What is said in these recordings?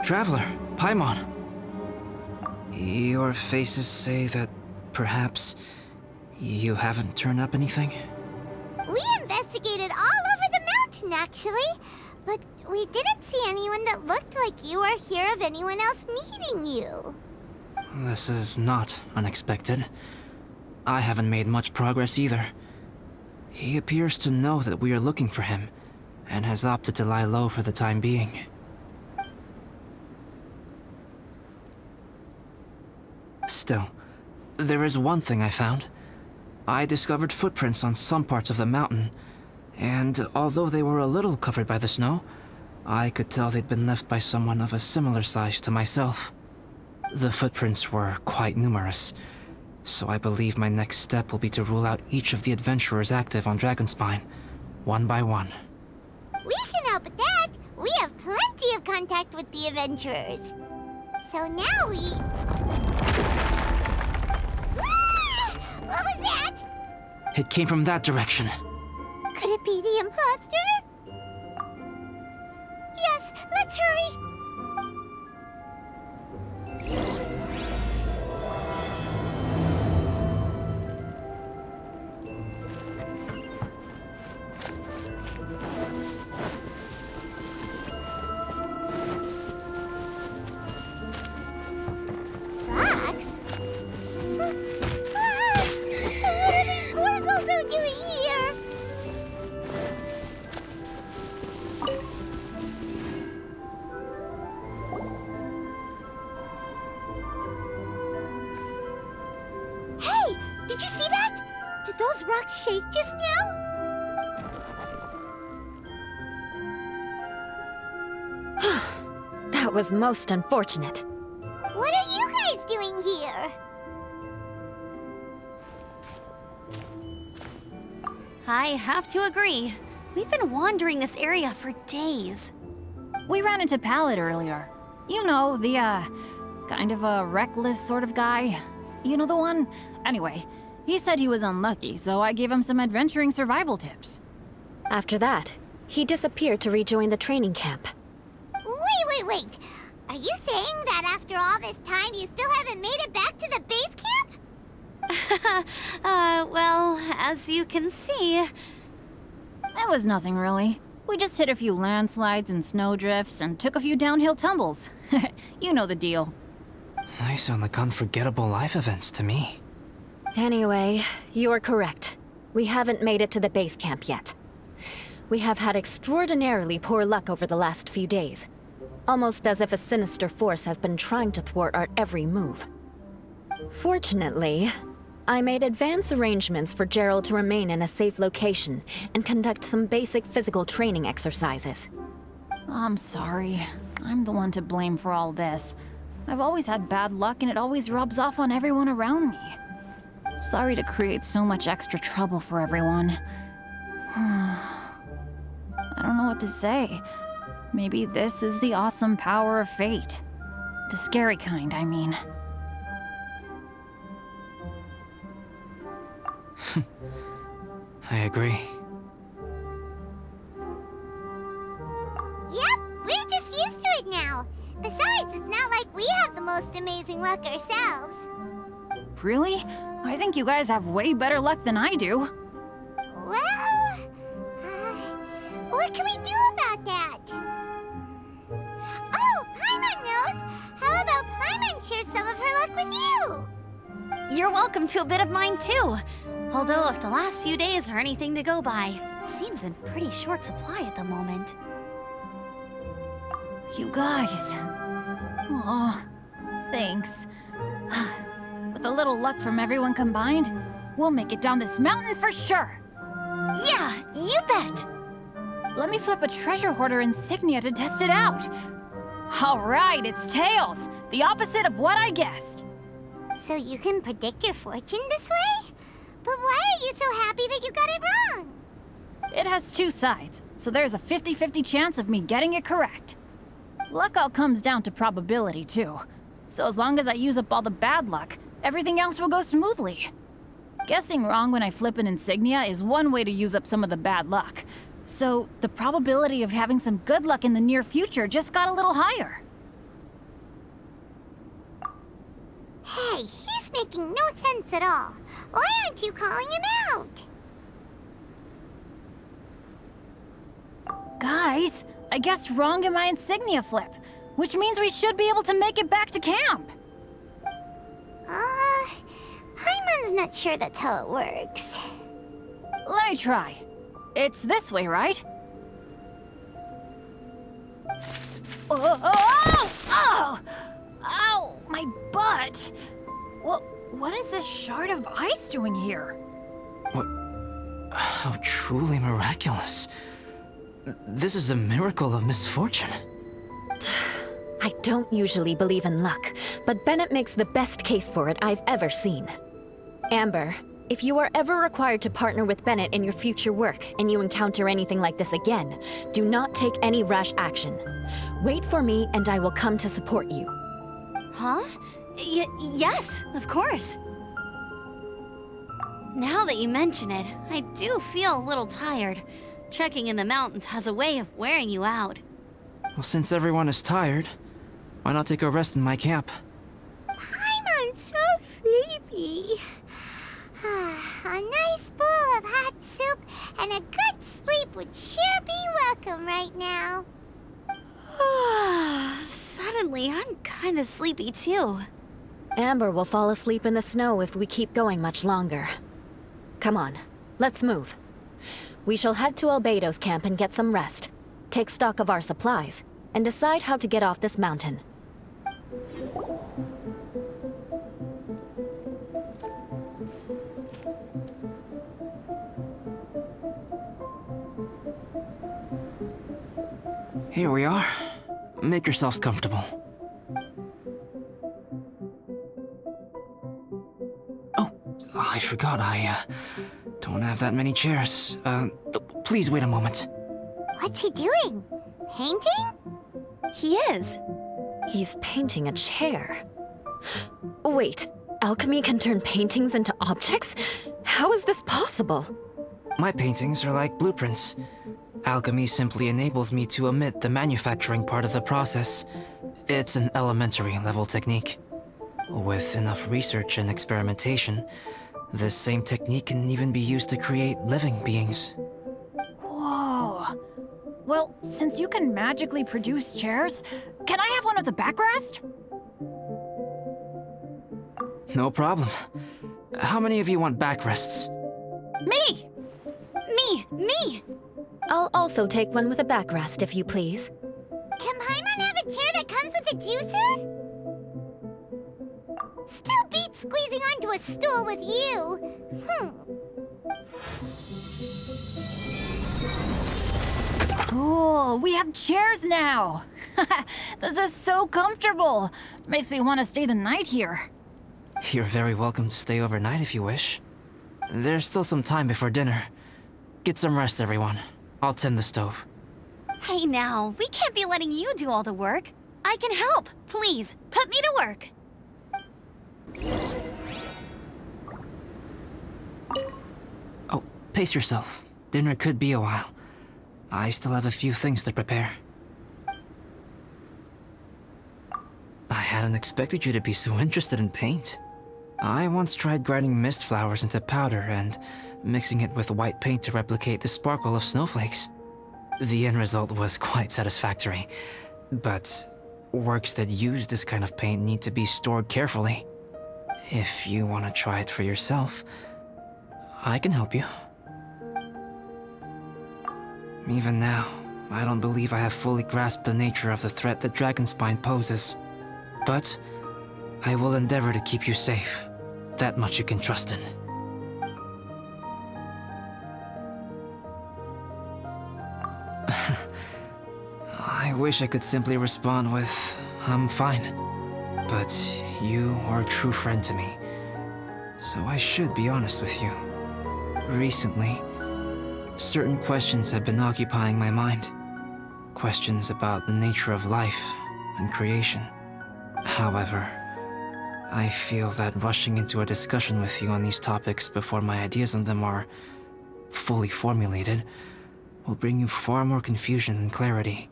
Traveler, Paimon. Your faces say that perhaps you haven't turned up anything? We investigated all over the mountain, actually. But we didn't see anyone that looked like you or hear of anyone else meeting you. This is not unexpected. I haven't made much progress either. He appears to know that we are looking for him, and has opted to lie low for the time being. Still, there is one thing I found. I discovered footprints on some parts of the mountain, and although they were a little covered by the snow, I could tell they'd been left by someone of a similar size to myself. The footprints were quite numerous, so I believe my next step will be to rule out each of the adventurers active on Dragonspine, one by one. We can help with that. We have plenty of contact with the adventurers. So now we... What was that? It came from that direction. Could it be the imposter? Yes, let's hurry. Fox? What are these boars also doing here? Hey, did you see that? Did those rocks shake just now? That was most unfortunate. What are you guys doing here? I have to agree. We've been wandering this area for days. We ran into Pallet earlier. You know, the, kind of a reckless sort of guy. You know the one? Anyway, he said he was unlucky, so I gave him some adventuring survival tips. After that, he disappeared to rejoin the training camp. Wait. Are you saying that after all this time you still haven't made it back to the base camp? Well, as you can see... It was nothing really. We just hit a few landslides and snowdrifts and took a few downhill tumbles. You know the deal. They sound like unforgettable life events to me. Anyway, you're correct. We haven't made it to the base camp yet. We have had extraordinarily poor luck over the last few days. Almost as if a sinister force has been trying to thwart our every move. Fortunately, I made advance arrangements for Gerald to remain in a safe location and conduct some basic physical training exercises. I'm sorry. I'm the one to blame for all this. I've always had bad luck and it always rubs off on everyone around me. Sorry to create so much extra trouble for everyone. I don't know what to say. Maybe this is the awesome power of fate. The scary kind, I mean. I agree. Yep, we're just used to it now. Besides, it's not like we have the most amazing luck ourselves. Really? I think you guys have way better luck than I do. Well, what can we do about that? Oh, Paimon knows! How about Paimon share some of her luck with you? You're welcome to a bit of mine too. Although if the last few days are anything to go by, it seems in pretty short supply at the moment. You guys. Aw, thanks. With a little luck from everyone combined, we'll make it down this mountain for sure. Yeah, you bet! Let me flip a treasure hoarder insignia to test it out. All right, it's tails. The opposite of what I guessed. So you can predict your fortune this way? But why are you so happy that you got it wrong? It has two sides, so there's a 50-50 chance of me getting it correct. Luck all comes down to probability, too. So as long as I use up all the bad luck, everything else will go smoothly. Guessing wrong when I flip an insignia is one way to use up some of the bad luck. So the probability of having some good luck in the near future just got a little higher. Hey, he's making no sense at all. Why aren't you calling him out? Guys, I guess wrong in my insignia flip, which means we should be able to make it back to camp. Paimon's not sure that's how it works. Let me try. It's this way, right? Oh! Ow! My butt! What is this shard of ice doing here? What? How truly miraculous. This is a miracle of misfortune. I don't usually believe in luck, but Bennett makes the best case for it I've ever seen. Amber, if you are ever required to partner with Bennett in your future work and you encounter anything like this again, do not take any rash action. Wait for me and I will come to support you. Huh? Yes, of course. Now that you mention it, I do feel a little tired. Trekking in the mountains has a way of wearing you out. Well, since everyone is tired, why not take a rest in my camp? Paimon's so sleepy. A nice bowl of hot soup and a good sleep would sure be welcome right now. Suddenly, I'm kind of sleepy too. Amber will fall asleep in the snow if we keep going much longer. Come on, let's move. We shall head to Albedo's camp and get some rest, take stock of our supplies, and decide how to get off this mountain. Here we are. Make yourselves comfortable. Oh, I forgot I don't have that many chairs. Please wait a moment. What's he doing? Painting? He is. He's painting a chair. Wait, alchemy can turn paintings into objects? How is this possible? My paintings are like blueprints. Alchemy simply enables me to omit the manufacturing part of the process. It's an elementary level technique. With enough research and experimentation, this same technique can even be used to create living beings. Whoa. Well, since you can magically produce chairs, can I have one with a backrest? No problem. How many of you want backrests? Me! Me! I'll also take one with a backrest, if you please. Can Paimon have a chair that comes with a juicer? Still beats squeezing onto a stool with you. Cool, we have chairs now! This is so comfortable! Makes me want to stay the night here. You're very welcome to stay overnight if you wish. There's still some time before dinner. Get some rest, everyone. I'll tend the stove. Hey now, we can't be letting you do all the work. I can help. Please, put me to work. Oh, pace yourself. Dinner could be a while. I still have a few things to prepare. I hadn't expected you to be so interested in paint. I once tried grinding mist flowers into powder and mixing it with white paint to replicate the sparkle of snowflakes. The end result was quite satisfactory, but works that use this kind of paint need to be stored carefully. If you want to try it for yourself, I can help you. Even now, I don't believe I have fully grasped the nature of the threat that Dragonspine poses. But I will endeavor to keep you safe. That much you can trust in. I wish I could simply respond with, I'm fine. But you are a true friend to me, so I should be honest with you. Recently, certain questions have been occupying my mind. Questions about the nature of life and creation. However, I feel that rushing into a discussion with you on these topics before my ideas on them are fully formulated will bring you far more confusion than clarity.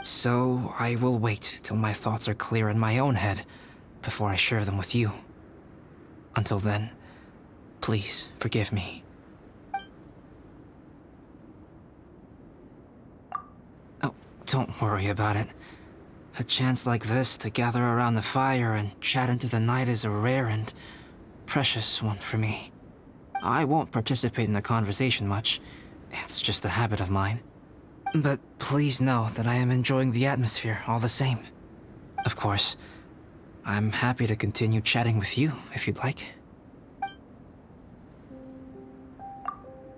So I will wait till my thoughts are clear in my own head before I share them with you. Until then, please forgive me. Oh, don't worry about it. A chance like this to gather around the fire and chat into the night is a rare and precious one for me. I won't participate in the conversation much. It's just a habit of mine. But please know that I am enjoying the atmosphere all the same. Of course, I'm happy to continue chatting with you if you'd like.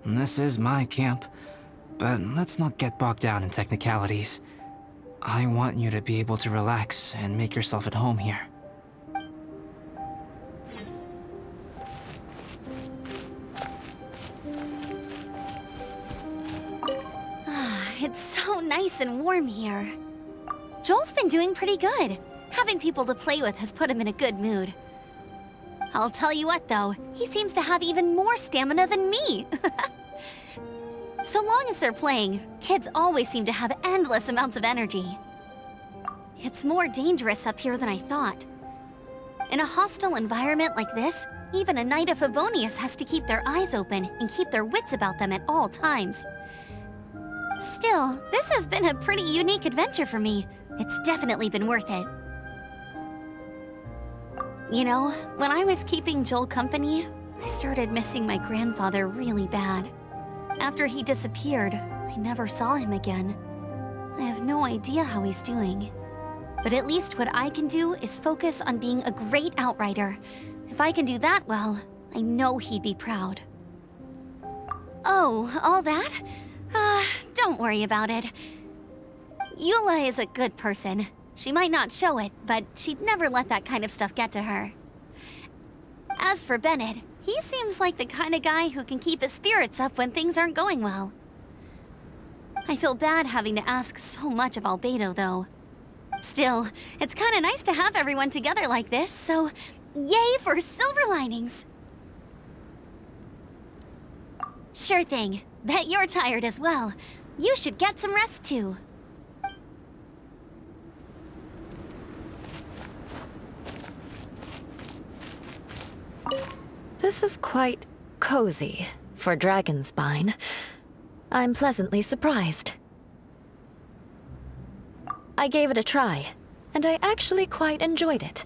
This is my camp, but let's not get bogged down in technicalities. I want you to be able to relax and make yourself at home here. It's so nice and warm here. Joel's been doing pretty good. Having people to play with has put him in a good mood. I'll tell you what though, he seems to have even more stamina than me. So long as they're playing, kids always seem to have endless amounts of energy. It's more dangerous up here than I thought. In a hostile environment like this, even a Knight of Favonius has to keep their eyes open and keep their wits about them at all times. Still, this has been a pretty unique adventure for me. It's definitely been worth it. You know, when I was keeping Joel company, I started missing my grandfather really bad. After he disappeared, I never saw him again. I have no idea how he's doing. But at least what I can do is focus on being a great outrider. If I can do that well, I know he'd be proud. Oh, all that? Don't worry about it. Eula is a good person. She might not show it, but she'd never let that kind of stuff get to her. As for Bennett, he seems like the kind of guy who can keep his spirits up when things aren't going well. I feel bad having to ask so much of Albedo, though. Still, it's kind of nice to have everyone together like this, so yay for silver linings! Sure thing. Bet you're tired as well. You should get some rest too. This is quite cozy for Dragonspine. I'm pleasantly surprised. I gave it a try, and I actually quite enjoyed it.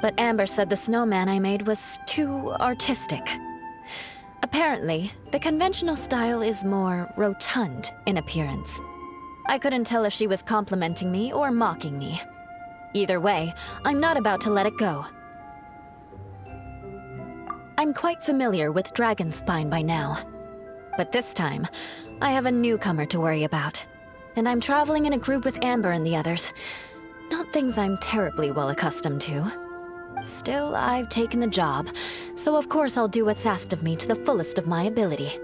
But Amber said the snowman I made was too artistic. Apparently, the conventional style is more rotund in appearance. I couldn't tell if she was complimenting me or mocking me. Either way, I'm not about to let it go. I'm quite familiar with Dragonspine by now. But this time, I have a newcomer to worry about. And I'm traveling in a group with Amber and the others. Not things I'm terribly well accustomed to. Still, I've taken the job, so of course I'll do what's asked of me to the fullest of my ability.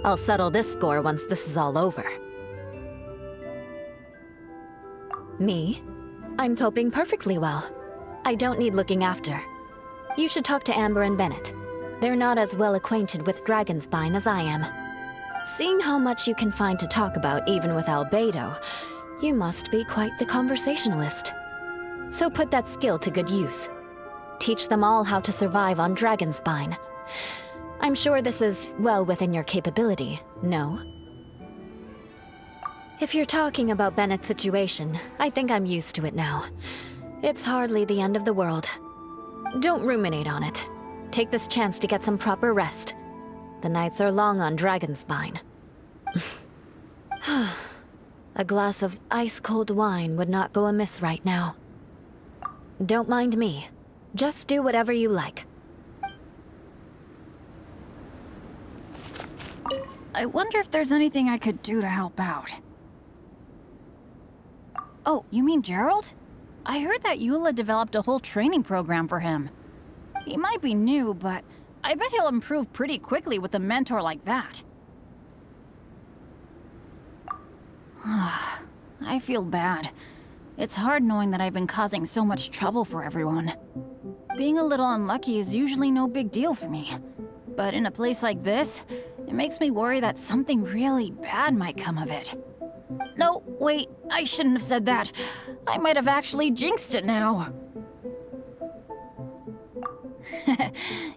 I'll settle this score once this is all over. Me? I'm coping perfectly well. I don't need looking after. You should talk to Amber and Bennett. They're not as well acquainted with Dragonspine as I am. Seeing how much you can find to talk about even with Albedo, you must be quite the conversationalist. So put that skill to good use. Teach them all how to survive on Dragonspine. I'm sure this is well within your capability, no? If you're talking about Bennett's situation, I think I'm used to it now. It's hardly the end of the world. Don't ruminate on it. Take this chance to get some proper rest. The nights are long on Dragonspine. A glass of ice-cold wine would not go amiss right now. Don't mind me. Just do whatever you like. I wonder if there's anything I could do to help out. Oh, you mean Gerald? I heard that Eula developed a whole training program for him. He might be new, but I bet he'll improve pretty quickly with a mentor like that. I feel bad. It's hard knowing that I've been causing so much trouble for everyone. Being a little unlucky is usually no big deal for me. But in a place like this, it makes me worry that something really bad might come of it. No, wait, I shouldn't have said that. I might have actually jinxed it now.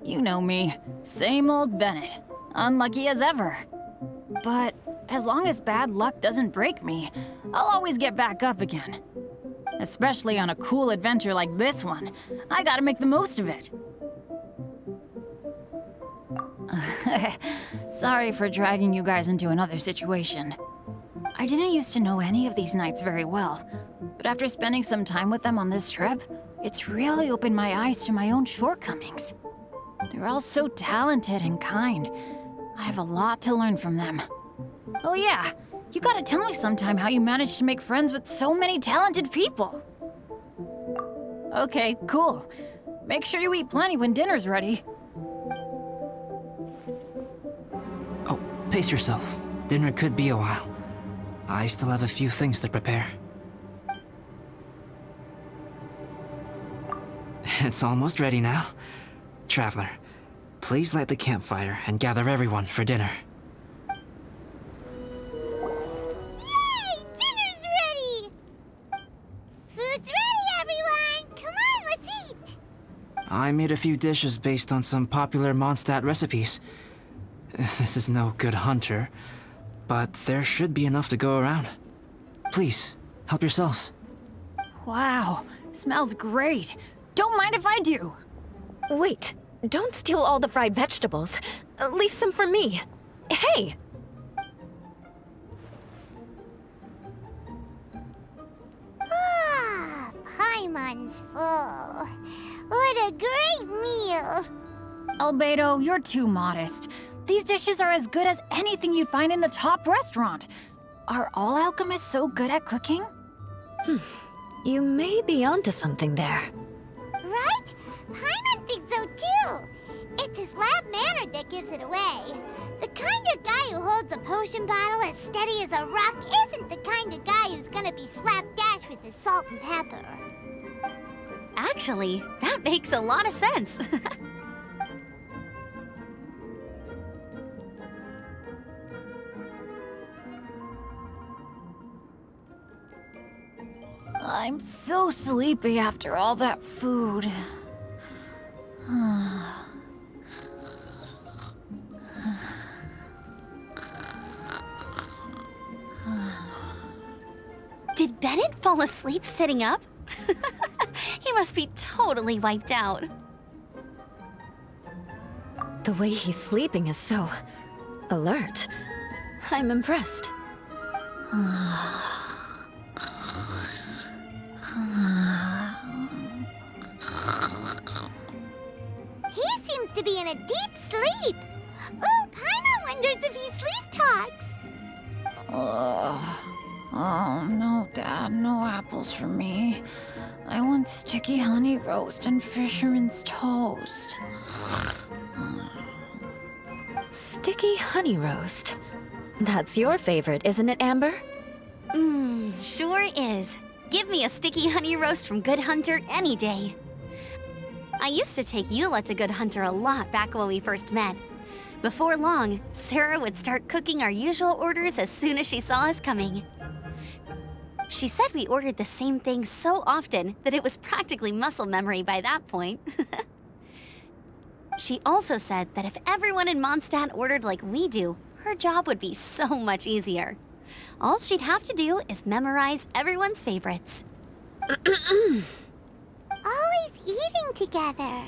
You know me. Same old Bennett. Unlucky as ever. But as long as bad luck doesn't break me, I'll always get back up again. Especially on a cool adventure like this one. I gotta make the most of it. Sorry for dragging you guys into another situation. I didn't used to know any of these knights very well, but after spending some time with them on this trip, it's really opened my eyes to my own shortcomings. They're all so talented and kind. I have a lot to learn from them. Oh yeah, you gotta tell me sometime how you managed to make friends with so many talented people. Okay, cool. Make sure you eat plenty when dinner's ready. Oh, pace yourself. Dinner could be a while. I still have a few things to prepare. It's almost ready now. Traveler, please light the campfire and gather everyone for dinner. Yay! Dinner's ready! Food's ready, everyone! Come on, let's eat! I made a few dishes based on some popular Mondstadt recipes. This is no good hunter, but there should be enough to go around. Please, help yourselves. Wow, smells great. Don't mind if I do. Wait, don't steal all the fried vegetables. Leave some for me. Hey! Ah, Paimon's full. What a great meal! Albedo, you're too modest. These dishes are as good as anything you'd find in a top restaurant. Are all alchemists so good at cooking? You may be onto something there. Right? Paimon thinks so too. It's his lab manner that gives it away. The kind of guy who holds a potion bottle as steady as a rock isn't the kind of guy who's gonna be slapdash with his salt and pepper. Actually, that makes a lot of sense. I'm so sleepy after all that food. Did Bennett fall asleep sitting up? He must be totally wiped out. The way he's sleeping is so alert. I'm impressed. He seems to be in a deep sleep. Ooh, Paimon wonders if he sleep talks. Oh, no, Dad, no apples for me. I want sticky honey roast and fisherman's toast. Sticky honey roast. That's your favorite, isn't it, Amber? Sure is. Give me a sticky honey roast from Good Hunter any day. I used to take Eula to Good Hunter a lot back when we first met. Before long, Sarah would start cooking our usual orders as soon as she saw us coming. She said we ordered the same thing so often that it was practically muscle memory by that point. She also said that if everyone in Mondstadt ordered like we do, her job would be so much easier. All she'd have to do is memorize everyone's favorites. Always eating together.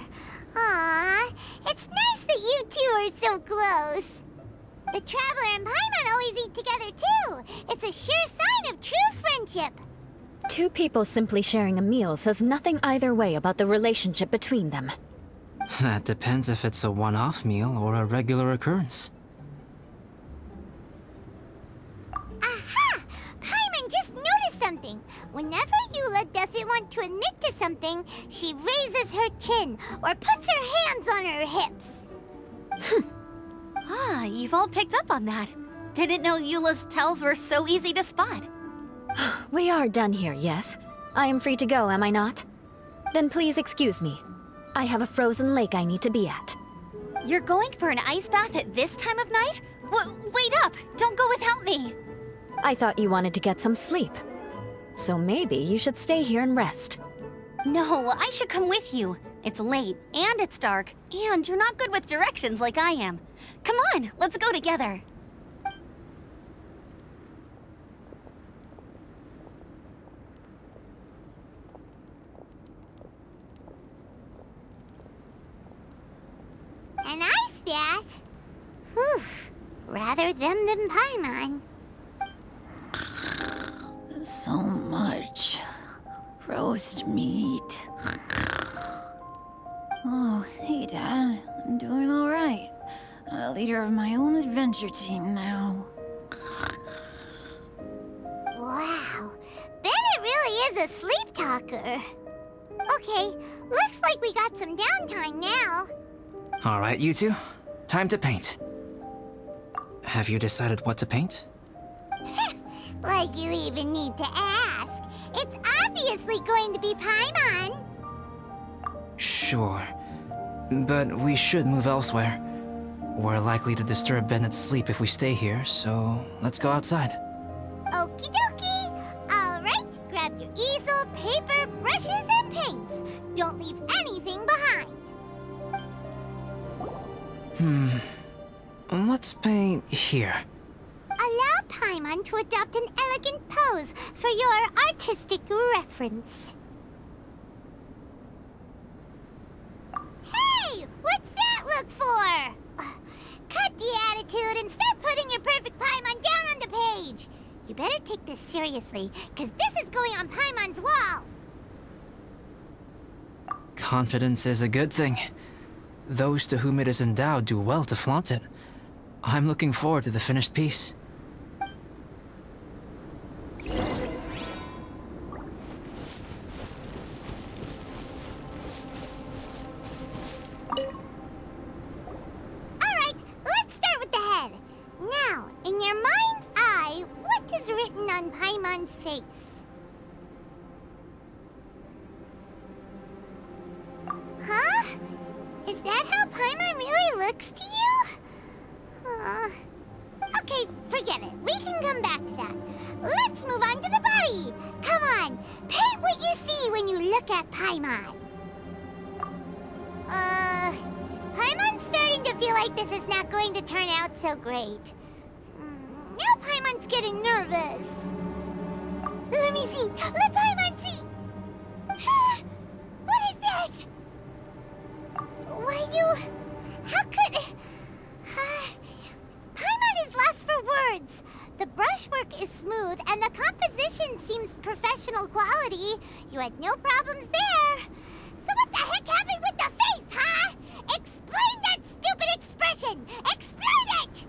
Aww, it's nice that you two are so close. The Traveler and Paimon always eat together too. It's a sure sign of true friendship. Two people simply sharing a meal says nothing either way about the relationship between them. That depends if it's a one-off meal or a regular occurrence. Aha! Paimon just noticed something. Whenever Eula doesn't want to admit to something, she raises her chin or puts her hands on her hips. Ah, you've all picked up on that. Didn't know Eula's tells were so easy to spot. We are done here, yes? I am free to go, am I not? Then please excuse me. I have a frozen lake I need to be at. You're going for an ice bath at this time of night? Wait up! Don't go without me! I thought you wanted to get some sleep. So maybe you should stay here and rest. No, I should come with you. It's late, and it's dark, and you're not good with directions like I am. Come on, let's go together. An ice bath? Whew. Rather them than Paimon. So much roast meat. Oh, hey, Dad. I'm doing all right. I'm the leader of my own adventure team now. Wow. Bennett really is a sleep talker. Okay, looks like we got some downtime now. All right, you two. Time to paint. Have you decided what to paint? Like you even need to ask. It's obviously going to be Paimon. Sure. But we should move elsewhere. We're likely to disturb Bennett's sleep if we stay here, so let's go outside. Okie dokie. All right, grab your easel, paper, brushes, and paints. Don't leave anything behind. Let's paint here. Allow Paimon to adopt an elegant pose for your artistic reference. Hey, what's that look for? Cut the attitude and start putting your perfect Paimon down on the page. You better take this seriously, because this is going on Paimon's wall. Confidence is a good thing. Those to whom it is endowed do well to flaunt it. I'm looking forward to the finished piece. Alright, let's start with the head. Now, in your mind's eye, what is written on Paimon's face? Huh? Is that how Paimon really looks to you? Okay, forget it. We can come back to that. Let's move on to the body. Come on, paint what you see when you look at Paimon. Paimon's starting to feel like this is not going to turn out so great. Now Paimon's getting nervous. Let me see. Let Paimon see. What is that? Why you... How could... Paimon is lost for words. The brushwork is smooth and the composition seems professional quality. You had no problems there. So what the heck happened with the face, huh? Explain that stupid expression! Explain it!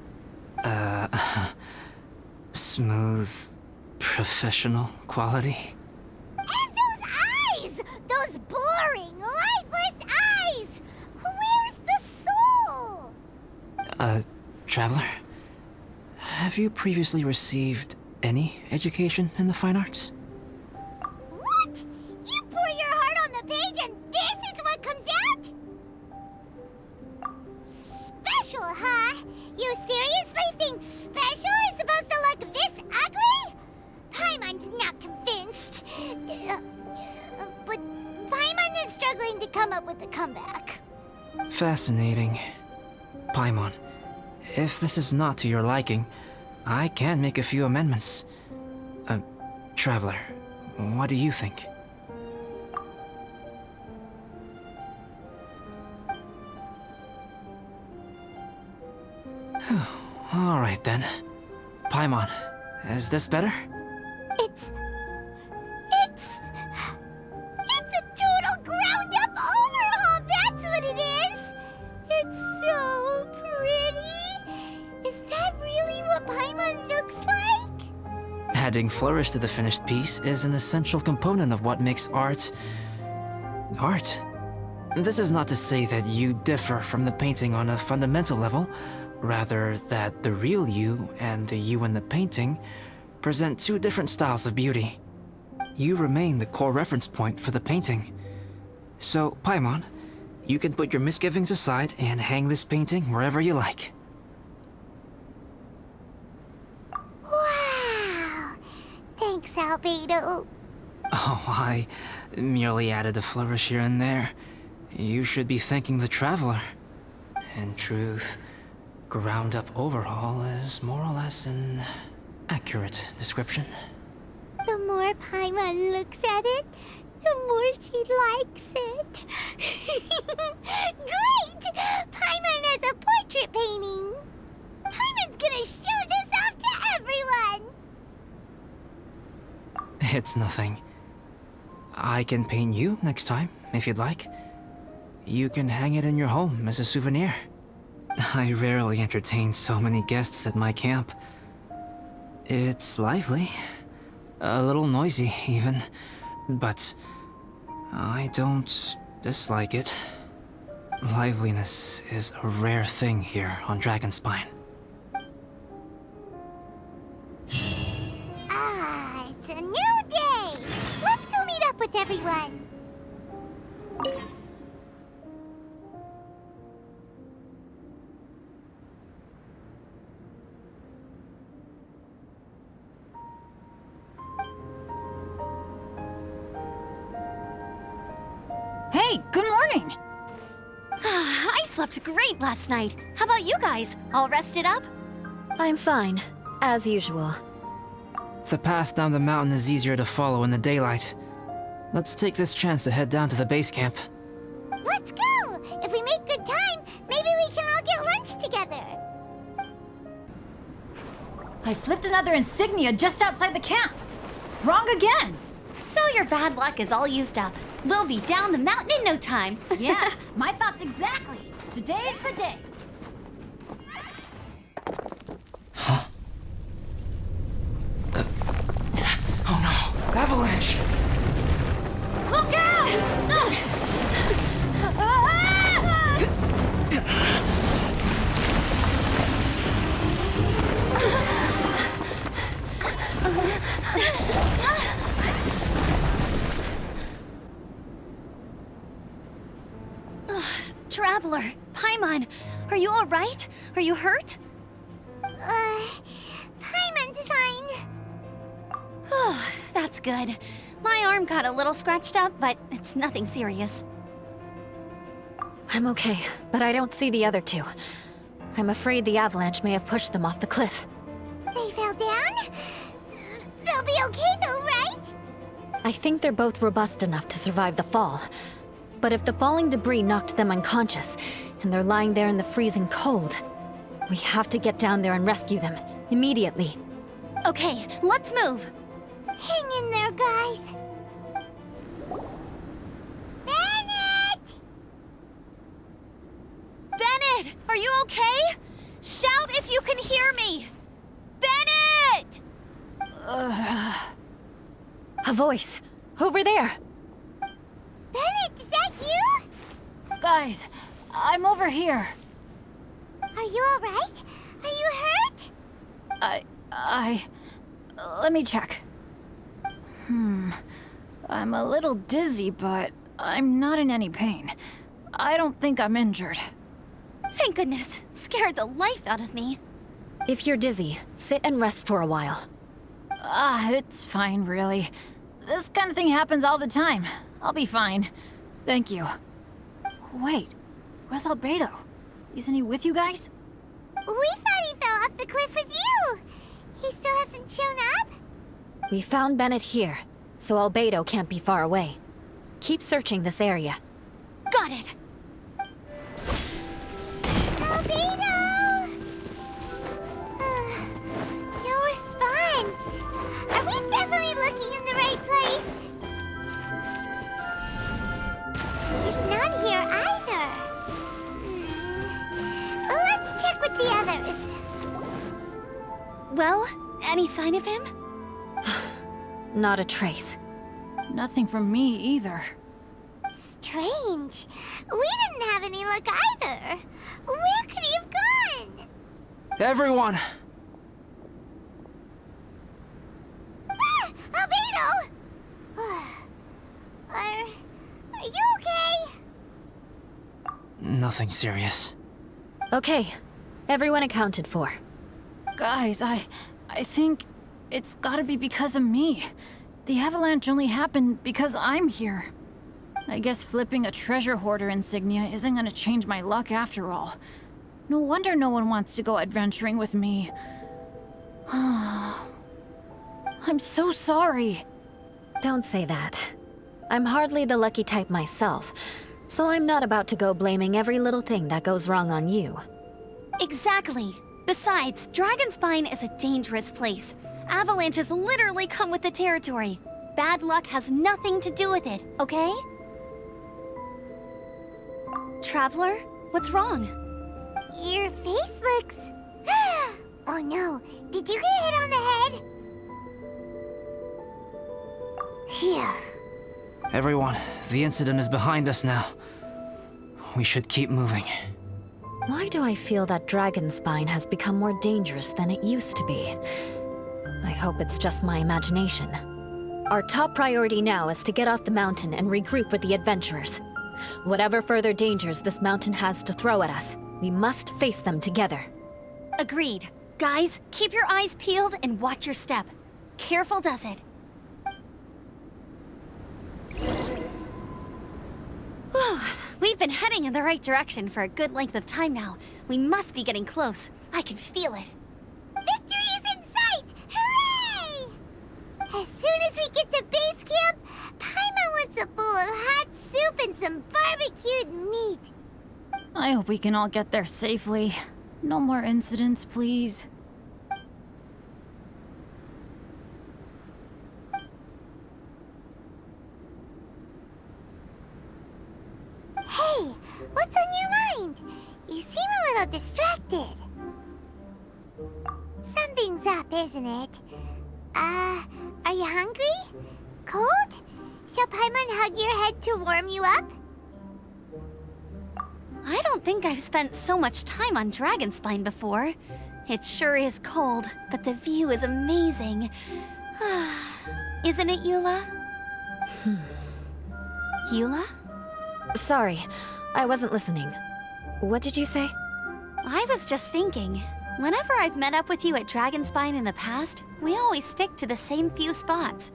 Smooth, professional quality. And those eyes! Those boring, lifeless eyes! Where's the soul? Traveler? Have you previously received any education in the fine arts? What? You pour your heart on the page and this is what comes out? Special, huh? You seriously think special is supposed to look this ugly? Paimon's not convinced. But Paimon is struggling to come up with a comeback. Fascinating. Paimon, if this is not to your liking, I can make a few amendments. Traveler, what do you think? All right then. Paimon, is this better? It's a total ground-up overhaul, that's what it is! It's so pretty! Is that really what Paimon looks like? Adding flourish to the finished piece is an essential component of what makes art... art. This is not to say that you differ from the painting on a fundamental level, rather that the real you and the you in the painting present two different styles of beauty. You remain the core reference point for the painting. So, Paimon, you can put your misgivings aside and hang this painting wherever you like. Wow! Thanks, Albedo. Oh, I merely added a flourish here and there. You should be thanking the Traveler. In truth, ground-up overhaul is more or less an accurate description. The more Paimon looks at it, the more she likes it. Great! Paimon has a portrait painting! Paimon's gonna show this off to everyone! It's nothing. I can paint you next time, if you'd like. You can hang it in your home as a souvenir. I rarely entertain so many guests at my camp. It's lively. A little noisy, even. But I don't dislike it. Liveliness is a rare thing here on Dragonspine. Ah, it's a new day! Let's go meet up with everyone! Hey, good morning! I slept great last night. How about you guys? All rested up? I'm fine, as usual. The path down the mountain is easier to follow in the daylight. Let's take this chance to head down to the base camp. Let's go! If we make good time, maybe we can all get lunch together! I flipped another insignia just outside the camp. Wrong again! So your bad luck is all used up. We'll be down the mountain in no time. Yeah, my thoughts exactly. Today's the day. Oh no! Avalanche! Look out! Traveler, Paimon, are you all right? Are you hurt? Paimon's fine. Oh, that's good. My arm got a little scratched up, but it's nothing serious. I'm okay, but I don't see the other two. I'm afraid the avalanche may have pushed them off the cliff. They fell down? They'll be okay though, right? I think they're both robust enough to survive the fall. But if the falling debris knocked them unconscious, and they're lying there in the freezing cold, we have to get down there and rescue them, immediately. Okay, let's move. Hang in there, guys. Bennett! Bennett, are you okay? Shout if you can hear me! Bennett! A voice! Over there! Bennett, is that you? Guys, I'm over here. Are you alright? Are you hurt? Let me check. I'm a little dizzy, but I'm not in any pain. I don't think I'm injured. Thank goodness. Scared the life out of me. If you're dizzy, sit and rest for a while. It's fine, really. This kind of thing happens all the time. I'll be fine. Thank you. Wait, where's Albedo? Isn't he with you guys? We thought he fell off the cliff with you. He still hasn't shown up? We found Bennett here, so Albedo can't be far away. Keep searching this area. Got it. Albedo! No response. Are we definitely looking in the right place? He's not here either. Let's check with the others. Well, any sign of him? Not a trace. Nothing from me either. Strange. We didn't have any luck either. Where could he have gone? Everyone! Ah! Albedo! Are you okay? Nothing serious. Okay, everyone accounted for. Guys, I think it's gotta be because of me. The avalanche only happened because I'm here. I guess flipping a treasure hoarder insignia isn't gonna change my luck after all. No wonder no one wants to go adventuring with me. I'm so sorry. Don't say that. I'm hardly the lucky type myself, so I'm not about to go blaming every little thing that goes wrong on you. Exactly. Besides, Dragonspine is a dangerous place. Avalanches literally come with the territory. Bad luck has nothing to do with it, okay? Traveler, what's wrong? Your face looks... Oh no, did you get hit on the head? Phew. Everyone, the incident is behind us now. We should keep moving. Why do I feel that Dragonspine has become more dangerous than it used to be? I hope it's just my imagination. Our top priority now is to get off the mountain and regroup with the adventurers. Whatever further dangers this mountain has to throw at us, we must face them together. Agreed. Guys, keep your eyes peeled and watch your step. Careful does it. Whew, we've been heading in the right direction for a good length of time now. We must be getting close. I can feel it. Victory is in sight! Hooray! As soon as we get to base camp, Paimon wants a bowl of hot soup and some barbecued meat. I hope we can all get there safely. No more incidents, please. Hey, what's on your mind? You seem a little distracted. Something's up, isn't it? Are you hungry? Cold? Shall Paimon hug your head to warm you up? I don't think I've spent so much time on Dragonspine before. It sure is cold, but the view is amazing. Isn't it, Eula? Eula? Sorry, I wasn't listening. What did you say? I was just thinking. Whenever I've met up with you at Dragonspine in the past, we always stick to the same few spots.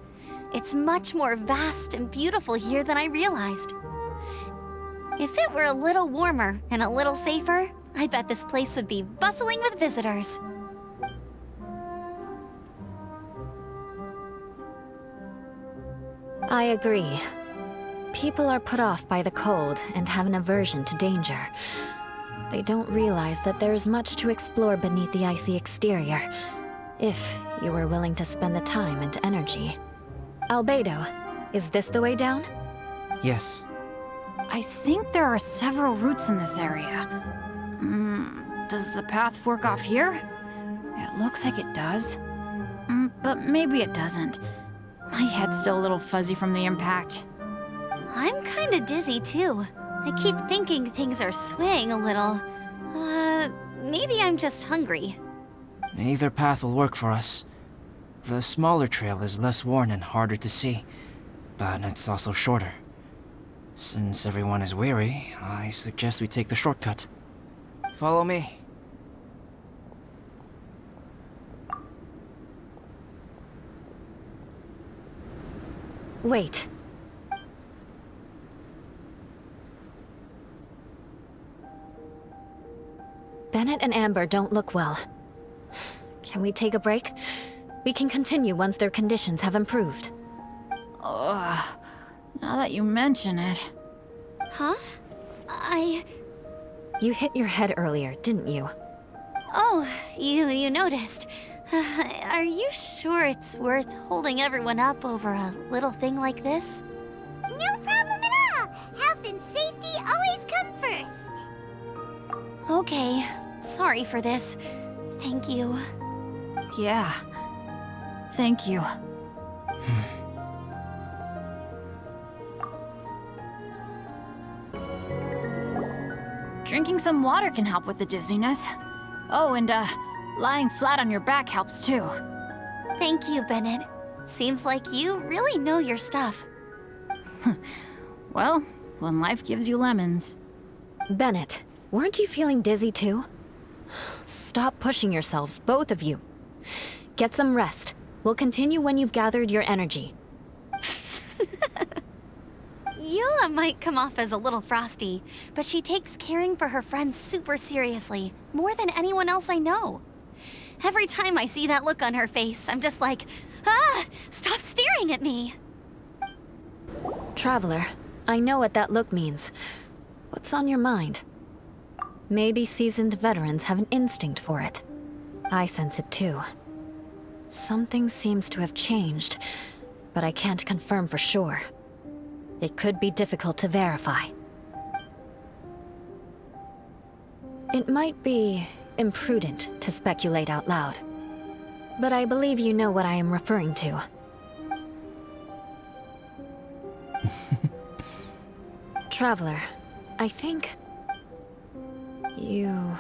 It's much more vast and beautiful here than I realized. If it were a little warmer and a little safer, I bet this place would be bustling with visitors. I agree. People are put off by the cold and have an aversion to danger. They don't realize that there's much to explore beneath the icy exterior, if you were willing to spend the time and energy. Albedo, is this the way down? Yes. I think there are several routes in this area. Does the path fork off here? It looks like it does. But maybe it doesn't. My head's still a little fuzzy from the impact. I'm kinda dizzy too. I keep thinking things are swaying a little. Maybe I'm just hungry. Either path will work for us. The smaller trail is less worn and harder to see, but it's also shorter. Since everyone is weary, I suggest we take the shortcut. Follow me. Wait. Bennett and Amber don't look well. Can we take a break? We can continue once their conditions have improved. Ugh. Now that you mention it... Huh? You hit your head earlier, didn't you? Oh, you noticed. Are you sure it's worth holding everyone up over a little thing like this? No problem at all! Health and safety always come first! Okay, sorry for this. Thank you. Yeah. Thank you. Drinking some water can help with the dizziness. Oh, and lying flat on your back helps too. Thank you, Bennett. Seems like you really know your stuff. Well, when life gives you lemons. Bennett, weren't you feeling dizzy too? Stop pushing yourselves, both of you. Get some rest. We'll continue when you've gathered your energy. Yula might come off as a little frosty, but she takes caring for her friends super seriously, more than anyone else I know. Every time I see that look on her face, I'm just like, ah, stop staring at me. Traveler, I know what that look means. What's on your mind? Maybe seasoned veterans have an instinct for it. I sense it too. Something seems to have changed, but I can't confirm for sure. It could be difficult to verify. It might be imprudent to speculate out loud, but I believe you know what I am referring to. Traveler, I think... you...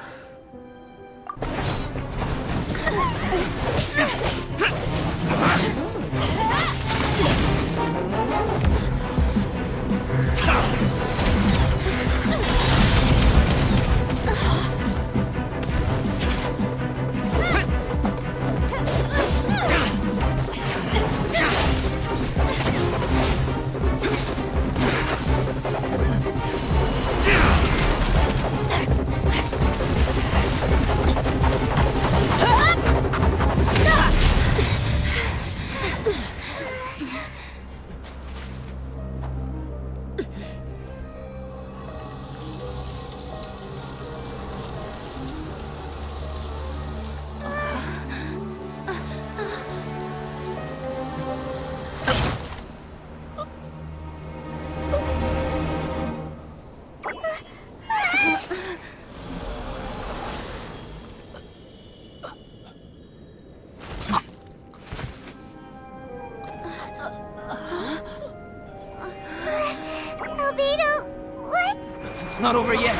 Albedo, what's... It's not over yet.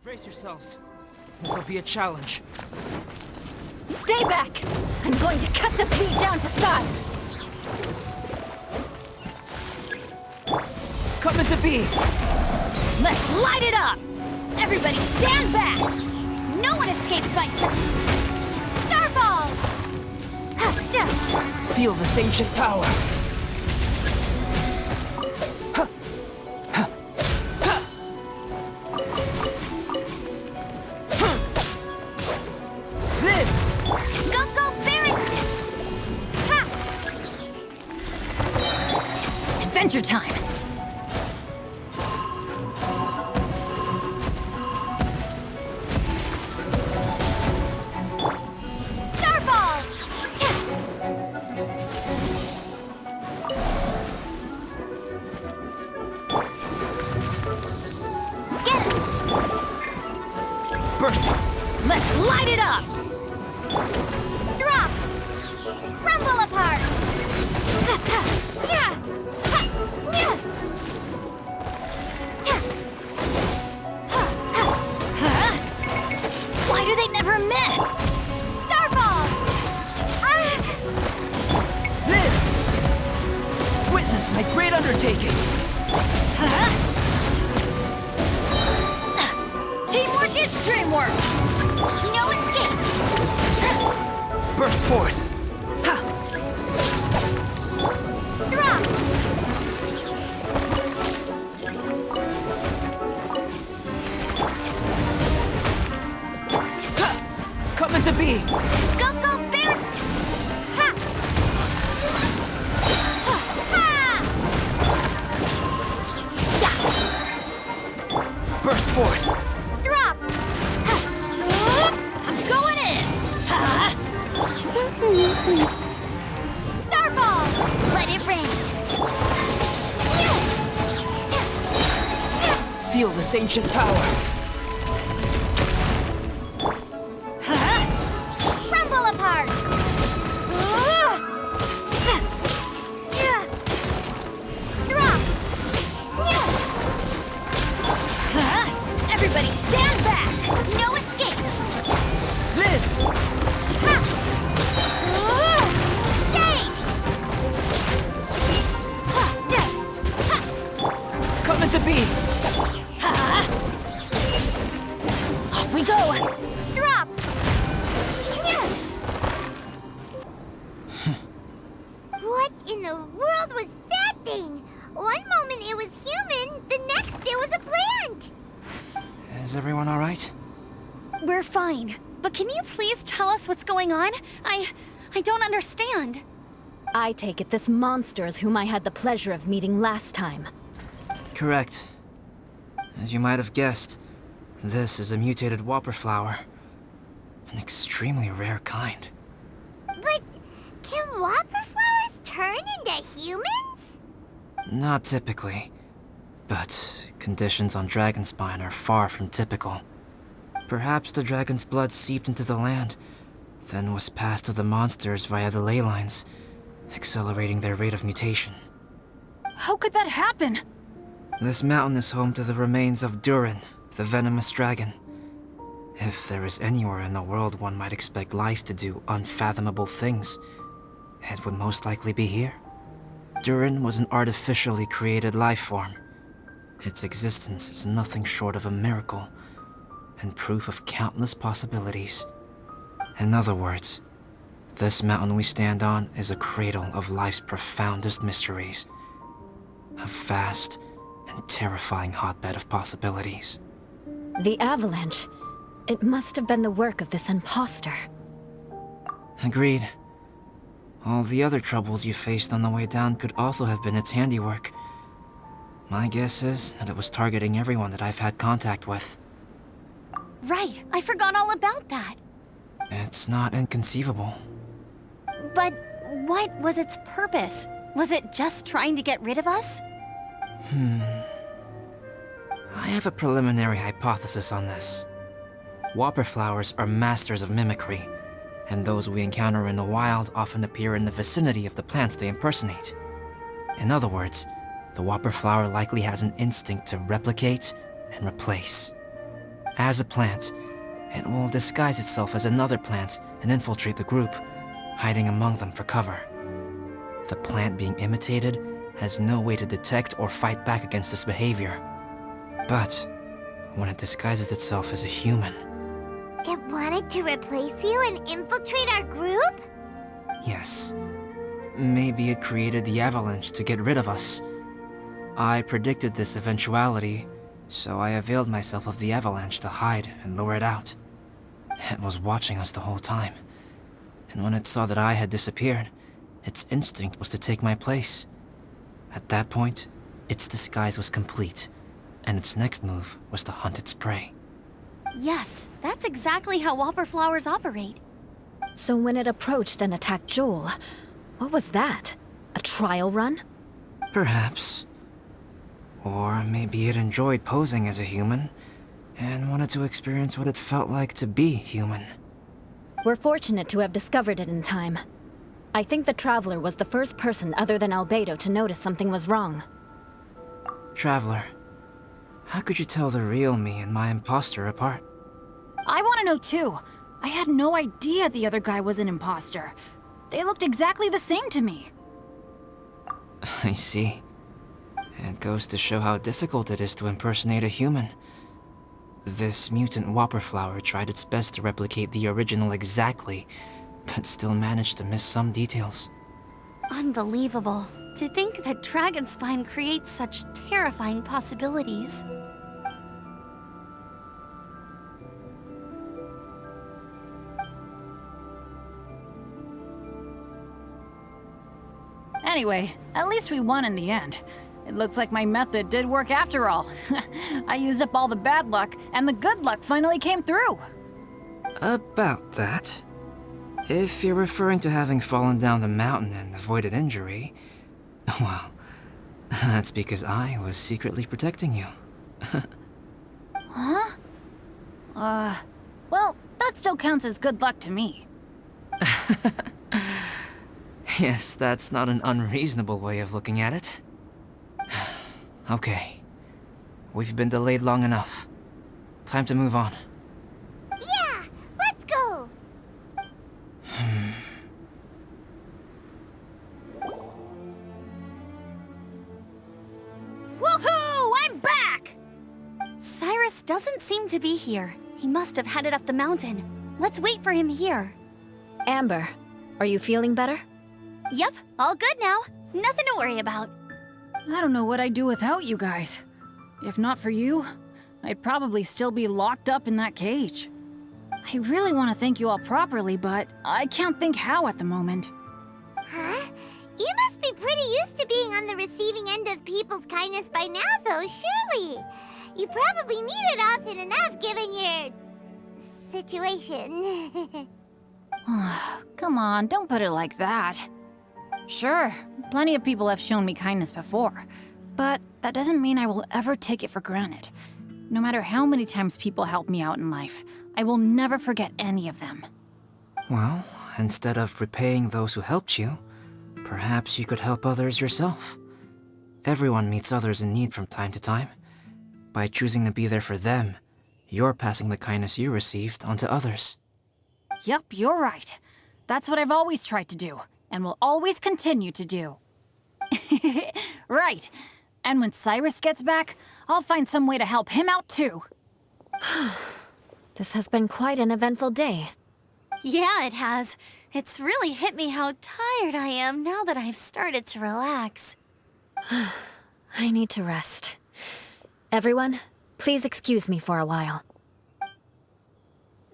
Brace yourselves. This will be a challenge. Stay back! I'm going to cut this weed down to size! Coming to be! Let's light it up! Everybody stand back! No one escapes my sight! Starball! Feel this ancient power. Go, Baron! Ha! Adventure time! Starball! Get it! Burst! Let's light it up! Drop! Crumble apart! Why do they never miss? Starball! Live! Witness my great undertaking! Teamwork is dreamwork! No escape! Burst forth! Ha! Drop! Ha! Coming to be! Go, Baron! Ha! Ha! Burst forth! Drop! I'm going in! Starball! Let it rain! Feel this ancient power! Crumble apart! Drop! Everybody stand back! No escape! Live! Shake! we go! Drop! What in the world was that thing? One moment it was human, the next it was a plant! Is everyone alright? We're fine. But can you please tell us what's going on? I don't understand. I take it this monster is whom I had the pleasure of meeting last time. Correct. As you might have guessed, this is a mutated Whopperflower. An extremely rare kind. But can Whopperflowers turn into humans? Not typically, but conditions on Dragonspine are far from typical. Perhaps the dragon's blood seeped into the land, then was passed to the monsters via the ley lines, accelerating their rate of mutation. How could that happen? This mountain is home to the remains of Durin, the venomous dragon. If there is anywhere in the world one might expect life to do unfathomable things, it would most likely be here. Durin was an artificially created life form. Its existence is nothing short of a miracle, and proof of countless possibilities. In other words, this mountain we stand on is a cradle of life's profoundest mysteries. A vast and terrifying hotbed of possibilities. The avalanche. It must have been the work of this imposter. Agreed. All the other troubles you faced on the way down could also have been its handiwork. My guess is that it was targeting everyone that I've had contact with. Right, I forgot all about that. It's not inconceivable. But what was its purpose? Was it just trying to get rid of us? I have a preliminary hypothesis on this. Whopperflowers are masters of mimicry, and those we encounter in the wild often appear in the vicinity of the plants they impersonate. In other words, the Whopperflower likely has an instinct to replicate and replace. As a plant, it will disguise itself as another plant and infiltrate the group, hiding among them for cover. The plant being imitated has no way to detect or fight back against this behavior. But when it disguises itself as a human... It wanted to replace you and infiltrate our group? Yes. Maybe it created the avalanche to get rid of us. I predicted this eventuality, so I availed myself of the avalanche to hide and lure it out. It was watching us the whole time, and when it saw that I had disappeared, its instinct was to take my place. At that point, its disguise was complete, and its next move was to hunt its prey. Yes, that's exactly how Whopperflowers operate. So when it approached and attacked Joel, what was that? A trial run? Perhaps. Or maybe it enjoyed posing as a human, and wanted to experience what it felt like to be human. We're fortunate to have discovered it in time. I think the Traveler was the first person other than Albedo to notice something was wrong. Traveler, how could you tell the real me and my imposter apart? I want to know too. I had no idea the other guy was an imposter. They looked exactly the same to me. I see. It goes to show how difficult it is to impersonate a human. This mutant Whopperflower tried its best to replicate the original exactly, but still managed to miss some details. Unbelievable. To think that Dragonspine creates such terrifying possibilities. Anyway, at least we won in the end. It looks like my method did work after all. I used up all the bad luck, and the good luck finally came through. About that. If you're referring to having fallen down the mountain and avoided injury, well, that's because I was secretly protecting you. Huh? Well, that still counts as good luck to me. Yes, that's not an unreasonable way of looking at it. Okay. We've been delayed long enough. Time to move on. Yeah, let's go! Woohoo! I'm back! Cyrus doesn't seem to be here. He must have headed up the mountain. Let's wait for him here. Amber, are you feeling better? Yep, all good now. Nothing to worry about. I don't know what I'd do without you guys. If not for you, I'd probably still be locked up in that cage. I really want to thank you all properly, but I can't think how at the moment. Huh? You must be pretty used to being on the receiving end of people's kindness by now, though, surely. You probably need it often enough, given your situation. Come on, don't put it like that. Sure, plenty of people have shown me kindness before, but that doesn't mean I will ever take it for granted. No matter how many times people help me out in life, I will never forget any of them. Well, instead of repaying those who helped you, perhaps you could help others yourself. Everyone meets others in need from time to time. By choosing to be there for them, you're passing the kindness you received on to others. Yep, you're right. That's what I've always tried to do, and will always continue to do. Right. And when Cyrus gets back, I'll find some way to help him out too. This has been quite an eventful day. Yeah, it has. It's really hit me how tired I am now that I've started to relax. I need to rest. Everyone, please excuse me for a while.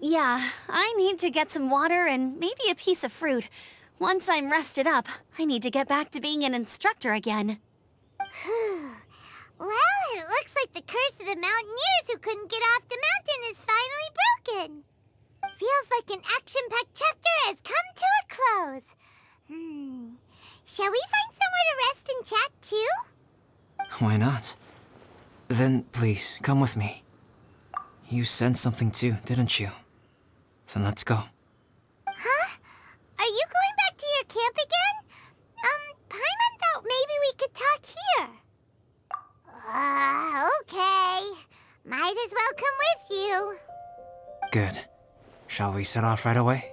Yeah, I need to get some water and maybe a piece of fruit. Once I'm rested up, I need to get back to being an instructor again. Well, it looks like the curse of the mountaineers who couldn't get off the mountain is finally broken. Feels like an action-packed chapter has come to a close. Shall we find somewhere to rest and chat too? Why not? Then please, come with me. You sensed something too, didn't you? Then let's go. Huh? Are you going back to your camp again? Paimon thought maybe we could talk here. Okay. Might as well come with you. Good. Shall we set off right away?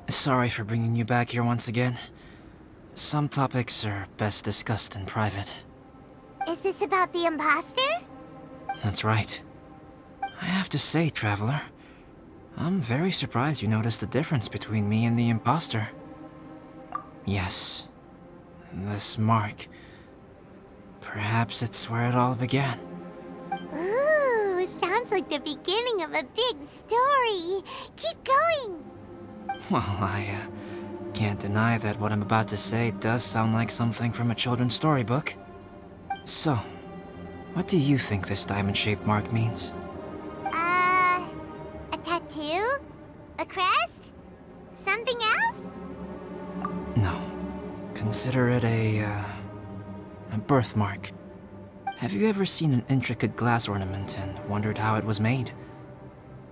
Sorry for bringing you back here once again. Some topics are best discussed in private. Is this about the imposter? That's right. I have to say, Traveler, I'm very surprised you noticed the difference between me and the imposter. Yes, this mark. Perhaps it's where it all began. Ooh, sounds like the beginning of a big story. Keep going. Well, I can't deny that what I'm about to say does sound like something from a children's storybook. So, what do you think this diamond-shaped mark means? A tattoo? A crest? Something else? No. Consider it a birthmark. Have you ever seen an intricate glass ornament and wondered how it was made?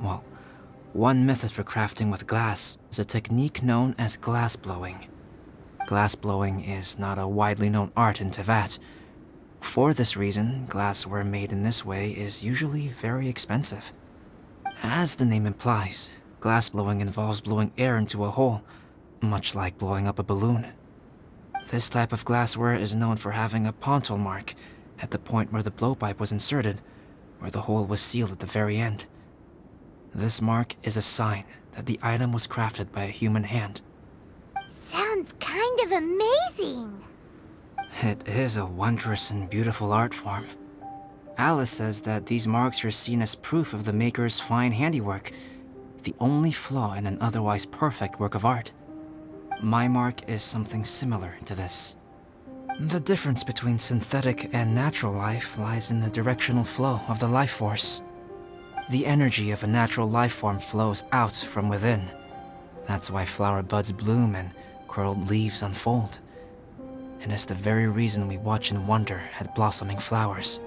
Well, one method for crafting with glass is a technique known as glass blowing. Glass blowing is not a widely known art in Teyvat. For this reason, glassware made in this way is usually very expensive. As the name implies, glass blowing involves blowing air into a hole, much like blowing up a balloon. This type of glassware is known for having a pontal mark at the point where the blowpipe was inserted, where the hole was sealed at the very end. This mark is a sign that the item was crafted by a human hand. Sounds kind of amazing. It is a wondrous and beautiful art form. Alice says that these marks are seen as proof of the maker's fine handiwork, the only flaw in an otherwise perfect work of art. My mark is something similar to this. The difference between synthetic and natural life lies in the directional flow of the life force. The energy of a natural life form flows out from within. That's why flower buds bloom and curled leaves unfold. And it's the very reason we watch and wonder at blossoming flowers.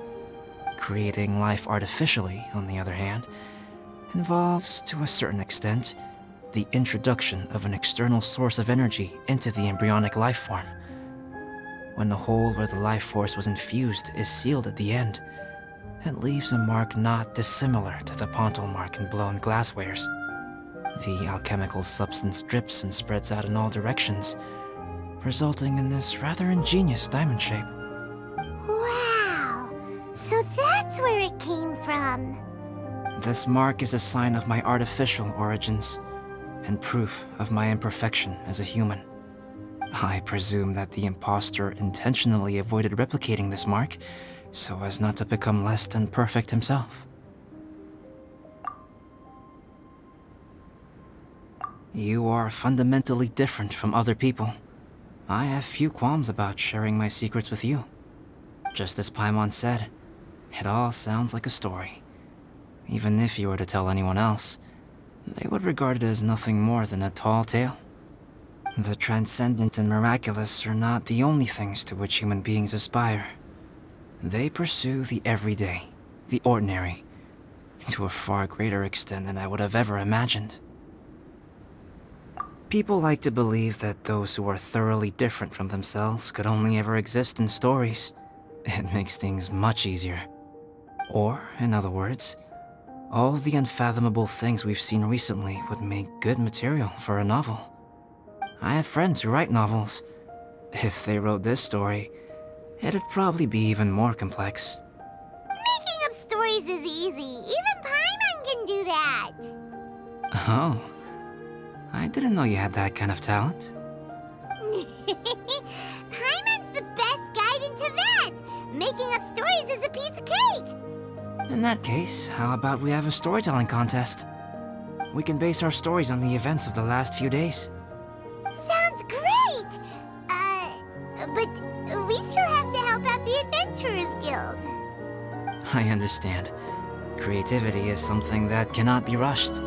Creating life artificially, on the other hand, involves, to a certain extent, the introduction of an external source of energy into the embryonic life form. When the hole where the life force was infused is sealed at the end, it leaves a mark not dissimilar to the pontal mark in blown glasswares. The alchemical substance drips and spreads out in all directions, resulting in this rather ingenious diamond shape. Wow! So that's where it came from. This mark is a sign of my artificial origins, and proof of my imperfection as a human. I presume that the imposter intentionally avoided replicating this mark, so as not to become less than perfect himself. You are fundamentally different from other people. I have few qualms about sharing my secrets with you. Just as Paimon said, it all sounds like a story. Even if you were to tell anyone else, they would regard it as nothing more than a tall tale. The transcendent and miraculous are not the only things to which human beings aspire. They pursue the everyday, the ordinary, to a far greater extent than I would have ever imagined. People like to believe that those who are thoroughly different from themselves could only ever exist in stories. It makes things much easier. Or, in other words, all the unfathomable things we've seen recently would make good material for a novel. I have friends who write novels. If they wrote this story, it'd probably be even more complex. Making up stories is easy. Even Paimon can do that. Oh. I didn't know you had that kind of talent. Paimon's the best guide into that. Making up stories is a piece of cake. In that case, how about we have a storytelling contest? We can base our stories on the events of the last few days. Sounds great! But we still have to help out the Adventurers Guild. I understand. Creativity is something that cannot be rushed.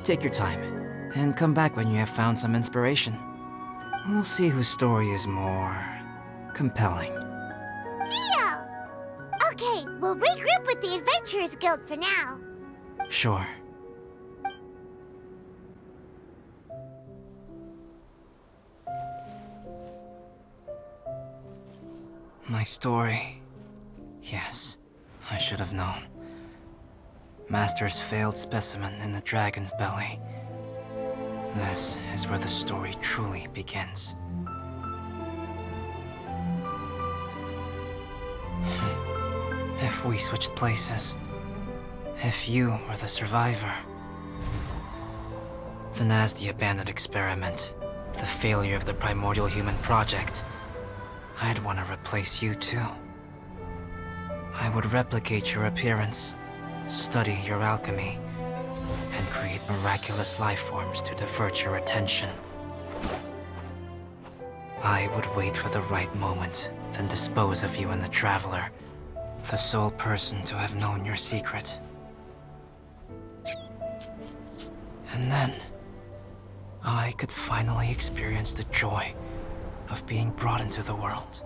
Take your time, and come back when you have found some inspiration. We'll see whose story is more compelling. Deal! Okay, we'll regroup with the Adventurers Guild for now. Sure. My story. Yes, I should have known. Master's failed specimen in the dragon's belly. This is where the story truly begins. If we switched places, if you were the survivor, then as the abandoned experiment, the failure of the primordial human project, I'd want to replace you too. I would replicate your appearance, study your alchemy, and create miraculous life forms to divert your attention. I would wait for the right moment, then dispose of you in the Traveler, the sole person to have known your secret. And then, I could finally experience the joy of being brought into the world.